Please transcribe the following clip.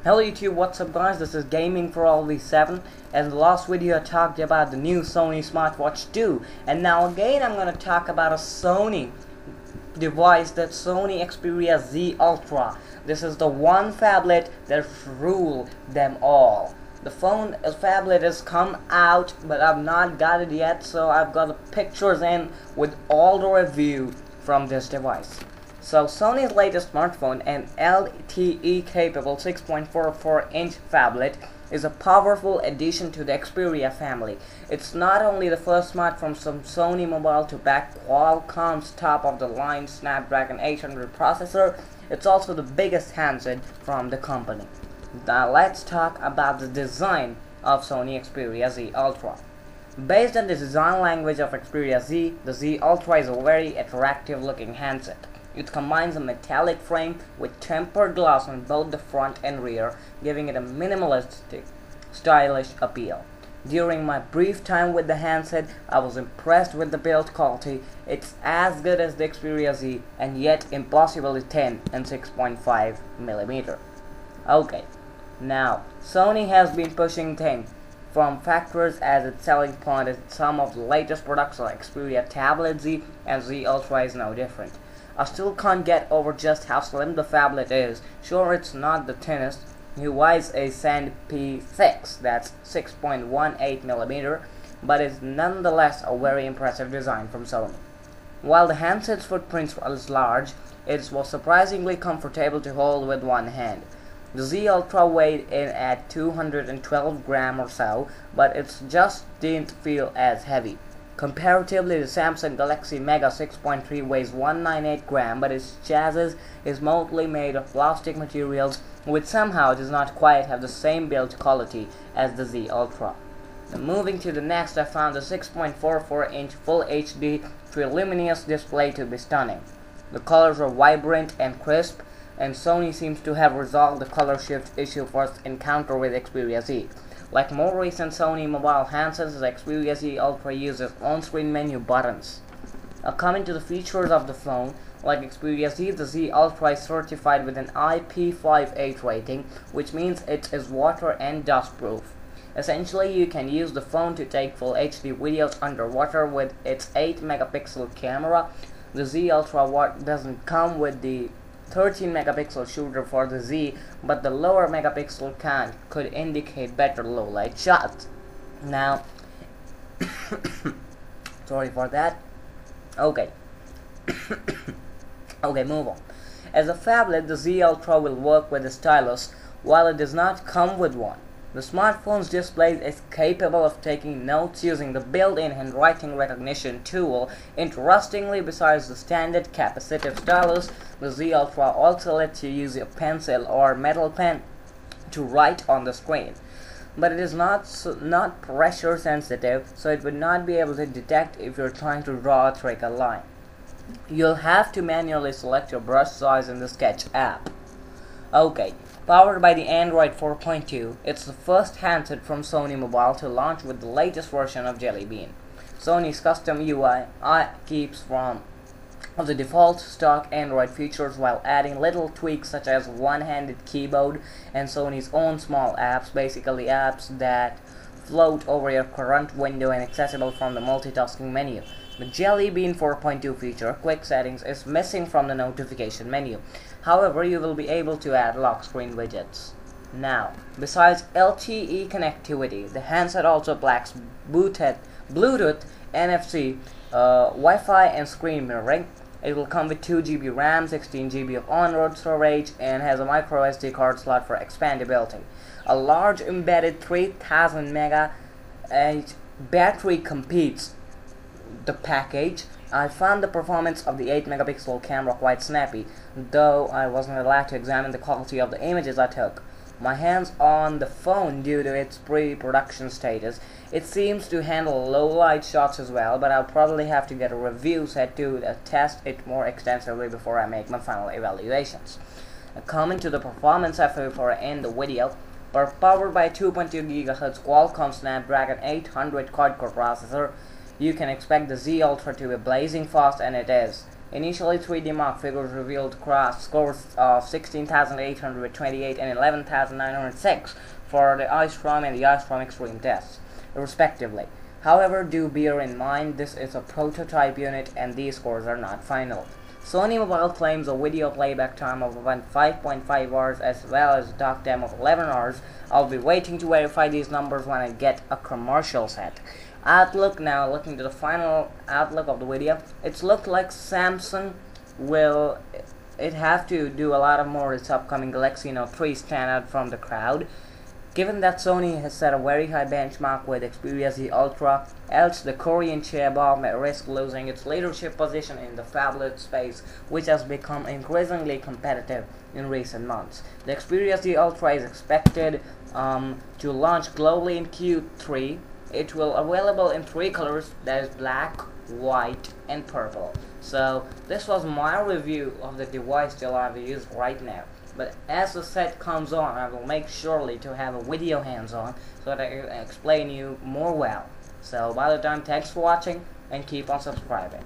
Hello YouTube, what's up guys, this is Gaming for All V7. As the last video I talked about the new Sony smartwatch 2, and now again I'm going to talk about a Sony device, that Sony Xperia Z Ultra. This is the one phablet that ruled them all. The phablet has come out, but I've not got it yet, so I've got the pictures in with all the review from this device. So Sony's latest smartphone, an LTE capable 6.44-inch phablet, is a powerful addition to the Xperia family. It's not only the first smartphone from Sony Mobile to back Qualcomm's top-of-the-line Snapdragon 800 processor, it's also the biggest handset from the company. Now let's talk about the design of Sony Xperia Z Ultra. Based on the design language of Xperia Z, the Z Ultra is a very attractive looking handset. It combines a metallic frame with tempered glass on both the front and rear, giving it a minimalistic, stylish appeal. During my brief time with the handset, I was impressed with the build quality. It's as good as the Xperia Z and yet impossibly thin and 6.5mm. Okay, now Sony has been pushing thin from factors as its selling point in some of the latest products like Xperia Tablet Z, and Z Ultra is no different. I still can't get over just how slim the phablet is. Sure, it's not the thinnest. It weighs a cent P6, that's 6.18mm, but it's nonetheless a very impressive design from Sony. While the handset's footprint is large, it was surprisingly comfortable to hold with one hand. The Z Ultra weighed in at 212 grams or so, but it just didn't feel as heavy. Comparatively, the Samsung Galaxy Mega 6.3 weighs 198 grams, but its chassis is mostly made of plastic materials, which somehow does not quite have the same build quality as the Z Ultra. Now, moving to the next, I found the 6.44-inch Full HD Triluminous display to be stunning. The colors are vibrant and crisp, and Sony seems to have resolved the color shift issue first encountered with Xperia Z. Like more recent Sony mobile handsets, the Xperia Z Ultra uses on-screen menu buttons. Coming to the features of the phone, like Xperia Z, the Z Ultra is certified with an IP58 rating, which means it is water and dust proof. Essentially, you can use the phone to take full HD videos underwater with its 8-megapixel camera. The Z Ultra doesn't come with the 13-megapixel shooter for the Z, but the lower megapixel count could indicate better low-light shots. Now, sorry for that. Okay. Okay, move on. As a phablet, the Z Ultra will work with a stylus, while it does not come with one. The smartphone's display is capable of taking notes using the built-in handwriting recognition tool. Interestingly, besides the standard capacitive stylus, the Z Ultra also lets you use a pencil or metal pen to write on the screen. But it is not pressure sensitive, so it would not be able to detect if you're trying to draw or trace a line. You'll have to manually select your brush size in the Sketch app. Okay. Powered by the Android 4.2, it's the first handset from Sony Mobile to launch with the latest version of Jelly Bean. Sony's custom UI keeps from the default stock Android features while adding little tweaks such as one-handed keyboard and Sony's own small apps, basically apps that float over your current window and accessible from the multitasking menu. The Jelly Bean 4.2 feature, Quick Settings, is missing from the notification menu. However, you will be able to add lock screen widgets. Now, besides LTE connectivity, the handset also lacks Bluetooth, NFC, Wi-Fi, and screen mirroring. It will come with 2 GB RAM, 16 GB of on-road storage, and has a micro SD card slot for expandability. A large embedded 3000 mAh battery completes the package. I found the performance of the 8-megapixel camera quite snappy, though I wasn't allowed to examine the quality of the images I took my hands on the phone due to its pre-production status. It seems to handle low-light shots as well, but I'll probably have to get a review set to test it more extensively before I make my final evaluations. Coming to the performance before I end the video, powered by a 2.2 GHz Qualcomm Snapdragon 800 quad-core processor, you can expect the Z Ultra to be blazing fast, and it is. Initially, 3D Mark figures revealed scores of 16,828 and 11,906 for the Ice Storm and the Ice Storm Extreme tests, respectively. However, do bear in mind this is a prototype unit and these scores are not final. Sony Mobile claims a video playback time of about 5.5 hours as well as a talk time of 11 hours. I'll be waiting to verify these numbers when I get a commercial set. Outlook, now looking to the final outlook of the video, it's looked like Samsung will have to do a lot of more its upcoming Galaxy Note 3 stand out from the crowd. Given that Sony has set a very high benchmark with Xperia Z Ultra, else the Korean chaebol may risk losing its leadership position in the phablet space, which has become increasingly competitive in recent months. The Xperia Z Ultra is expected to launch globally in Q3. It will available in 3 colors, that is black, white, and purple. So this was my review of the device that I will use right now. But as the set comes on, I will make surely to have a video hands-on so that I can explain you more well. So by the time, thanks for watching and keep on subscribing.